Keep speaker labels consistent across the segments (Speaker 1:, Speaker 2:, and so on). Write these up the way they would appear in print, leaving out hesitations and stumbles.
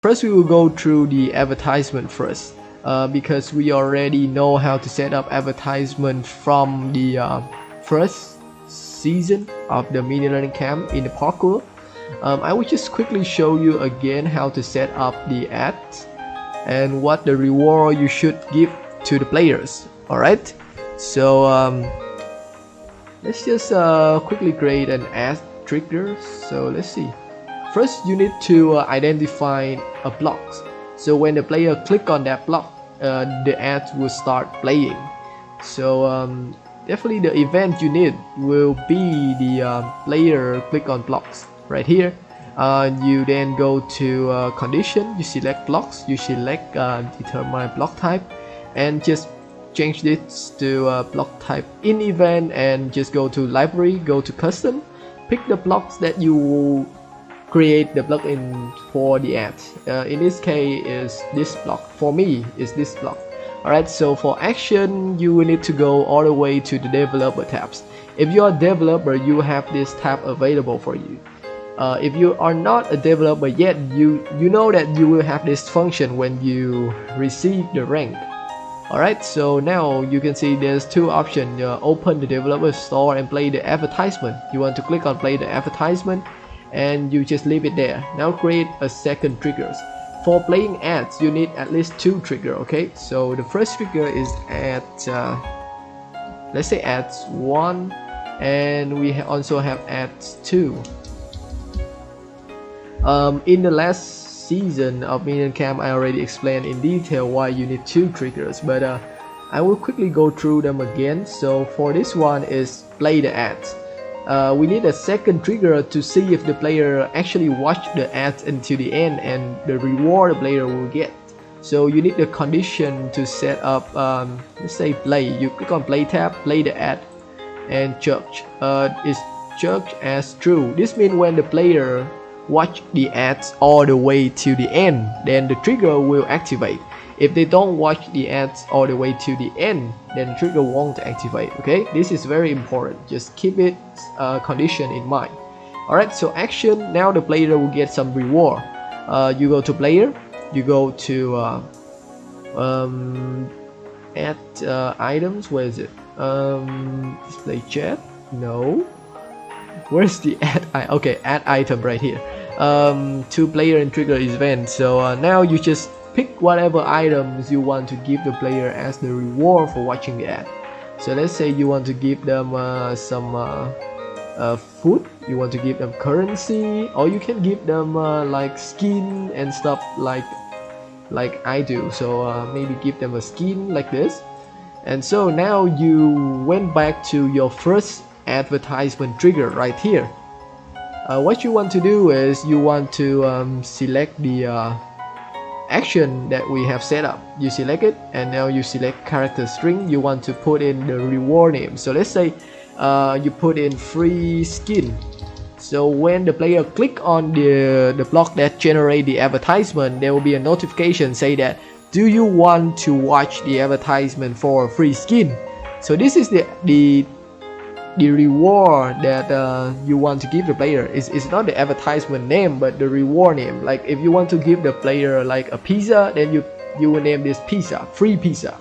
Speaker 1: First, we will go through the advertisement first, because we already know how to set up advertisement from the first season of the mini learning camp in the parkour. I will just quickly show you again how to set up the ads and what the reward you should give to the players. Alright, so let's just quickly create an ad trigger. So let's see. First, you need to identify a block. So when the player click on that block, the ad will start playing. So definitely the event you need will be the player click on blocks right here. You then go to condition, you select blocks, you select determine block type, and just change this to block type in event, and just go to library, go to custom, pick the blocks that you create the plugin for the ad. In this case is this block. For me is this block. Alright, so for action you will need to go all the way to the developer tabs. If you are a developer, you have this tab available for you. If you are not a developer yet, you know that you will have this function when you receive the rank. Alright, so now you can see there's two options. Open the developer store and play the advertisement. You want to click on play the advertisement, and you just leave it there. Now create a second triggers. For playing ads, you need at least two trigger. Okay, so the first trigger is at let's say ads 1, and we also have ads 2. In the last season of Minion Camp, I already explained in detail why you need two triggers, but I will quickly go through them again. So for this one is play the ads. We need a second trigger to see if the player actually watched the ads until the end and the reward the player will get. So you need the condition to set up, let's say play. You click on play tab, play the ad, and judge. Is judged as true. This means when the player watch the ads all the way to the end, then the trigger will activate. If they don't watch the ads all the way to the end, then the trigger won't activate. Okay, this is very important. Just keep it condition in mind. Alright, so action. Now the player will get some reward. You go to player, you go to add items. Where is it? Display chat. No. Where's the add? Okay, add item right here. To player and trigger event. So now you just pick whatever items you want to give the player as the reward for watching the ad. So let's say you want to give them some food, you want to give them currency, or you can give them like skin and stuff like I do. So maybe give them a skin like this. And so now you went back to your first advertisement trigger right here. What you want to do is you want to select the action that we have set up. You select it, and now you select character string. You want to put in the reward name. So let's say you put in free skin. So when the player click on the block that generate the advertisement, there will be a notification say that, do you want to watch the advertisement for free skin? So this is the reward that you want to give the player. It's not the advertisement name, but the reward name. Like if you want to give the player like a pizza, then you will name this pizza, free pizza.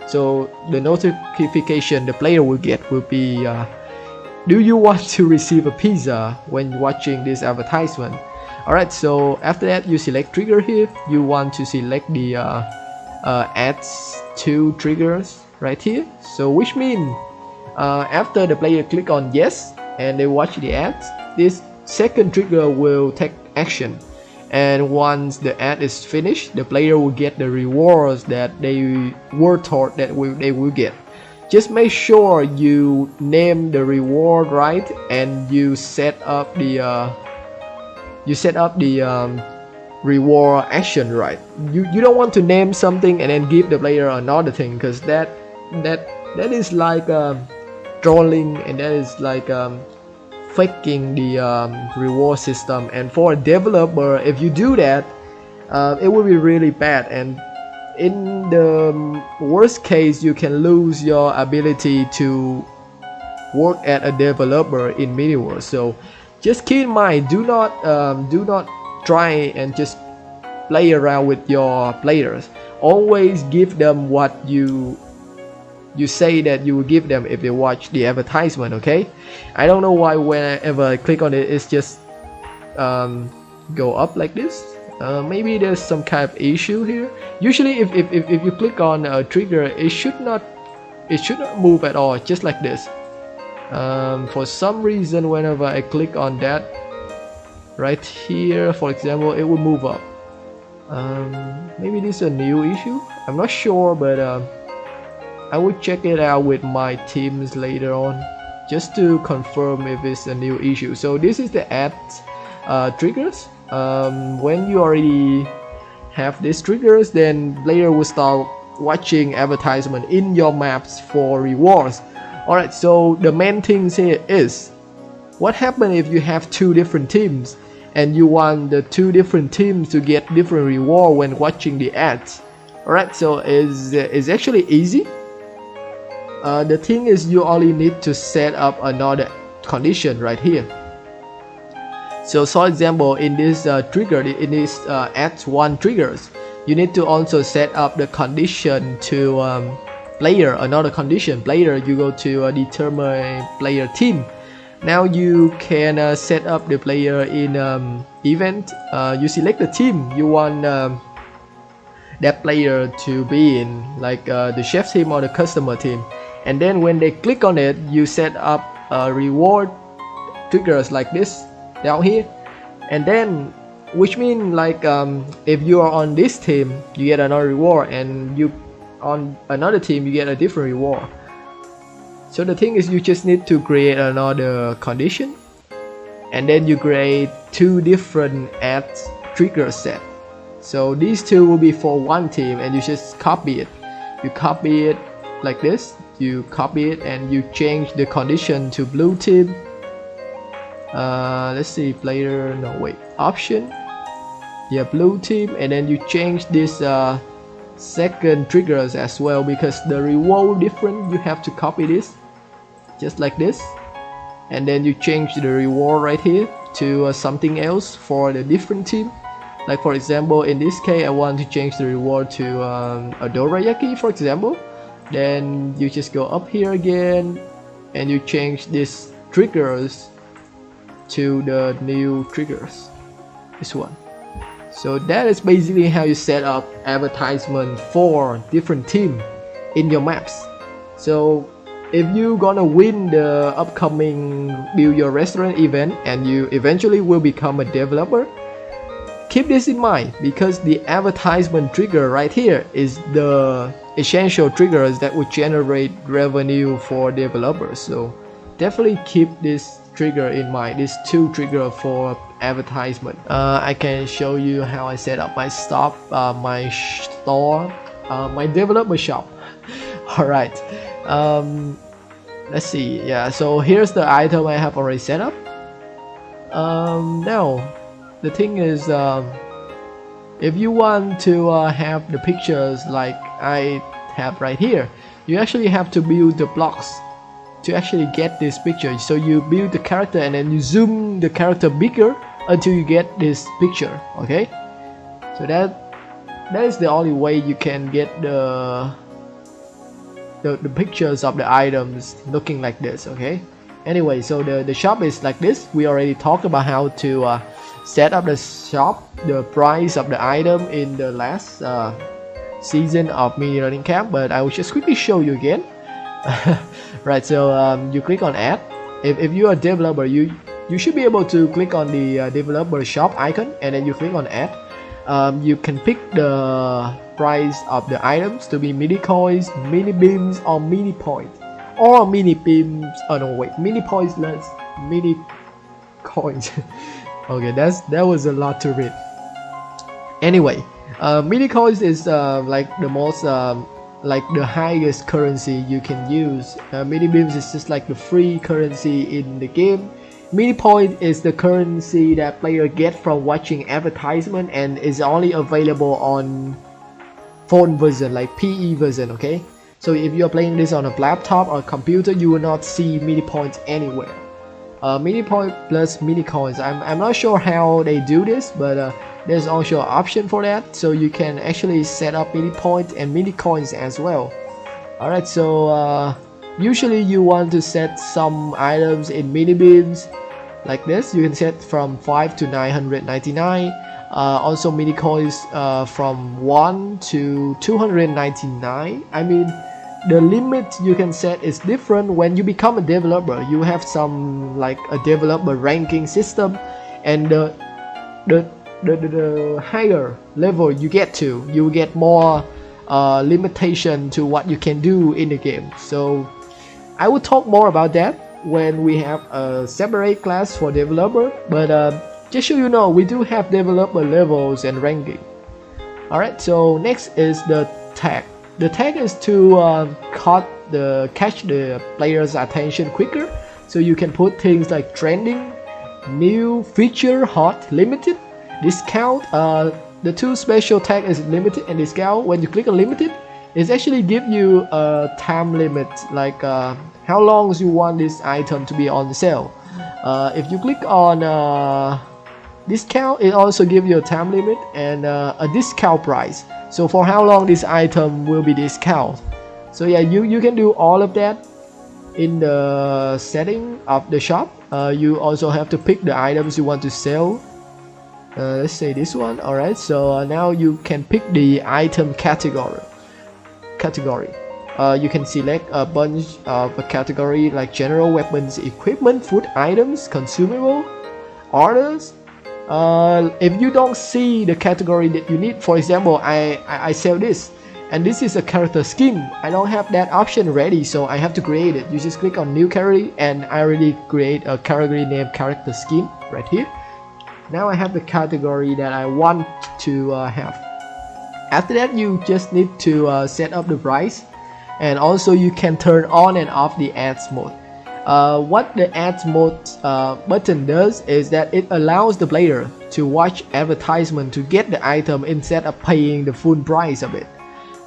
Speaker 1: So the notification the player will get will be, do you want to receive a pizza when watching this advertisement? Alright, so after that you select trigger here. You want to select the ads 2 triggers right here. So which means after the player click on yes and they watch the ads, this second trigger will take action, and once the ad is finished, the player will get the rewards that they were told that they will get. Just make sure you name the reward right, and you set up the reward action right. You don't want to name something and then give the player another thing, because that is like trolling, and that is like faking the reward system. And for a developer, if you do that, it will be really bad, and in the worst case you can lose your ability to work as a developer in Miniverse. So just keep in mind, do not try and just play around with your players. Always give them what you say that you will give them if they watch the advertisement. Okay, I don't know why whenever I click on it, it's just go up like this. Maybe there's some kind of issue here. Usually if you click on a trigger, it should not move at all, just like this. For some reason, whenever I click on that right here, for example, it will move up. Maybe this is a new issue, I'm not sure, but I will check it out with my teams later on just to confirm if it's a new issue. So this is the ad triggers. When you already have these triggers, then player will start watching advertisement in your maps for rewards. Alright, so the main thing here is what happens if you have two different teams and you want the two different teams to get different reward when watching the ads. Alright, so it's actually easy. The thing is, you only need to set up another condition right here. So for example, in this trigger, in this ads 1 triggers, you need to also set up the condition to player, another condition. Player, you go to determine player team. Now you can set up the player in event. You select the team you want that player to be in, like the chef team or the customer team. And then when they click on it, you set up reward triggers like this down here. And then, which means like if you are on this team, you get another reward, and you on another team you get a different reward. So the thing is, you just need to create another condition, and then you create two different ad trigger set. So these two will be for one team, and you just copy it. You copy it like this. You copy it and you change the condition to blue team. Let's see, player, no wait, option, yeah, blue team. And then you change this second triggers as well, because the reward different. You have to copy this just like this, and then you change the reward right here to something else for the different team. Like for example, in this case, I want to change the reward to a dorayaki, for example. Then you just go up here again and you change these triggers to the new triggers, this one. So that is basically how you set up advertisement for different team in your maps. So if you gonna win the upcoming Build Your Restaurant event and you eventually will become a developer, keep this in mind, because the advertisement trigger right here is the essential triggers that will generate revenue for developers. So definitely keep this trigger in mind, these two triggers for advertisement. I can show you how I set up my shop, my store, my developer shop. Alright, let's see. Yeah, so here's the item I have already set up. Now the thing is, if you want to have the pictures like I have right here, you actually have to build the blocks to actually get this picture. So you build the character and then you zoom the character bigger until you get this picture. Okay, so that is the only way you can get the pictures of the items looking like this. Okay, anyway, so the shop is like this. We already talked about how to set up the shop, the price of the item in the last season of mini learning camp, but I will just quickly show you again. Right, so you click on add. If you are a developer, you should be able to click on the developer shop icon, and then you click on add. You can pick the price of the items to be mini coins, mini beams, or mini points, or mini beams. Oh no, wait, mini points less mini coins. Okay, that was a lot to read. Anyway, mini coins is like the most like the highest currency you can use. Mini beams is just like the free currency in the game. Mini point is the currency that player get from watching advertisement, and is only available on phone version, like PE version. Okay, so if you are playing this on a laptop or computer, you will not see mini points anywhere. mini point plus mini coins. I'm not sure how they do this, but there's also an option for that, so you can actually set up mini points and mini coins as well. Alright, so usually you want to set some items in mini beams like this. You can set from 5 to 999. Also mini coins from 1 to 299. I mean, the limit you can set is different when you become a developer. You have some like a developer ranking system, and the higher level you get to, you get more limitation to what you can do in the game. So I will talk more about that when we have a separate class for developer, but just so you know, we do have developer levels and ranking. Alright, so next is the tag. The tag is to catch the player's attention quicker, so you can put things like trending, new, feature, hot, limited, discount. The two special tag is limited and discount. When you click on limited, it actually give you a time limit, like how long you want this item to be on sale. If you click on discount, it also gives you a time limit and a discount price. So for how long this item will be discount. So yeah, you can do all of that in the setting of the shop. You also have to pick the items you want to sell. Let's say this one. Alright, so now you can pick the item category. You can select a bunch of a category like general, weapons, equipment, food items, consumable, orders. If you don't see the category that you need, for example, I sell this, and this is a character skin. I don't have that option ready, so I have to create it. You just click on new category, and I already create a category named character skin right here. Now I have the category that I want to have. After that, you just need to set up the price, and also you can turn on and off the ads mode. What the ads mode button does is that it allows the player to watch advertisement to get the item instead of paying the full price of it.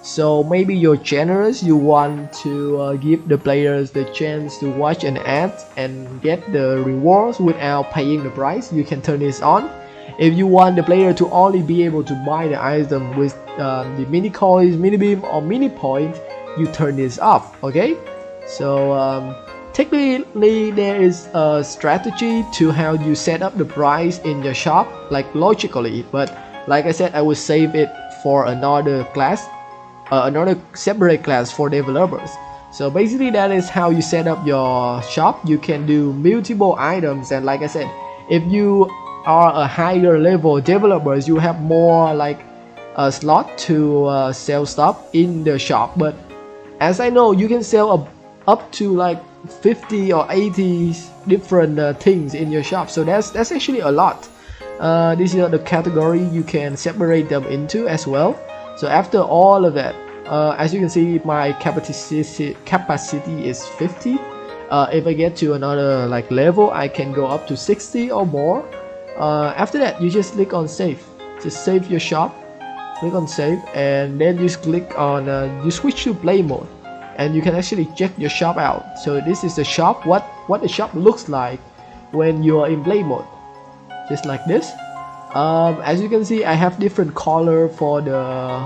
Speaker 1: So maybe you're generous, you want to give the players the chance to watch an ad and get the rewards without paying the price. You can turn this on. If you want the player to only be able to buy the item with the mini coins, mini beam, or mini point, you turn this off. Okay, so technically there is a strategy to how you set up the price in your shop, like logically, but like I said, I will save it for another class, another separate class for developers. So basically that is how you set up your shop. You can do multiple items, and like I said, if you are a higher level developers, you have more like a slot to sell stuff in the shop. But as I know, you can sell up to like 50 or 80 different things in your shop, so that's actually a lot. This is the category you can separate them into as well. So after all of that, as you can see, my capacity is 50. If I get to another like level, I can go up to 60 or more. After that, you just click on save. Just save your shop, click on save, and then you just click on you switch to play mode, and you can actually check your shop out. So this is the shop, what the shop looks like when you are in play mode, just like this. As you can see, I have different color for the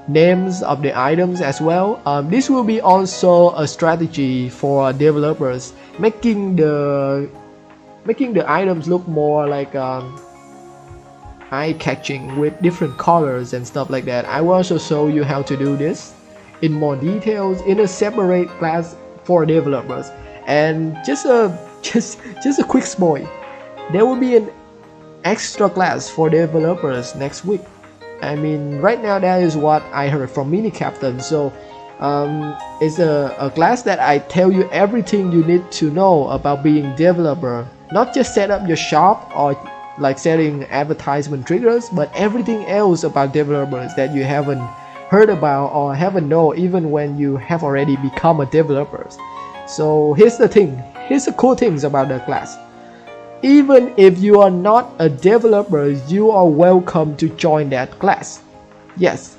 Speaker 1: names of the items as well. This will be also a strategy for developers, making the items look more like eye-catching with different colors and stuff like that. I will also show you how to do this in more details in a separate class for developers. And just a quick spoil, there will be an extra class for developers next week. I mean, right now that is what I heard from Mini Captain. So it's a class that I tell you everything you need to know about being developer. Not just set up your shop or like setting advertisement triggers, but everything else about developers that you haven't heard about or haven't known even when you have already become a developer. So here's the thing, here's the cool things about the class. Even if you are not a developer, you are welcome to join that class. Yes,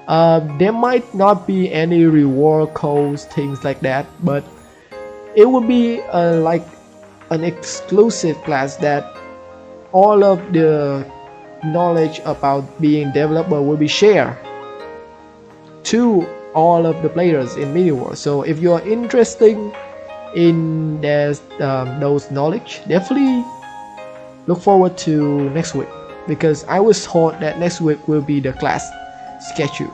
Speaker 1: there might not be any reward codes, things like that, but it would be like an exclusive class that all of the knowledge about being developer will be shared to all of the players in mini world. So if you are interested in those knowledge, definitely look forward to next week, because I was told that next week will be the class schedule.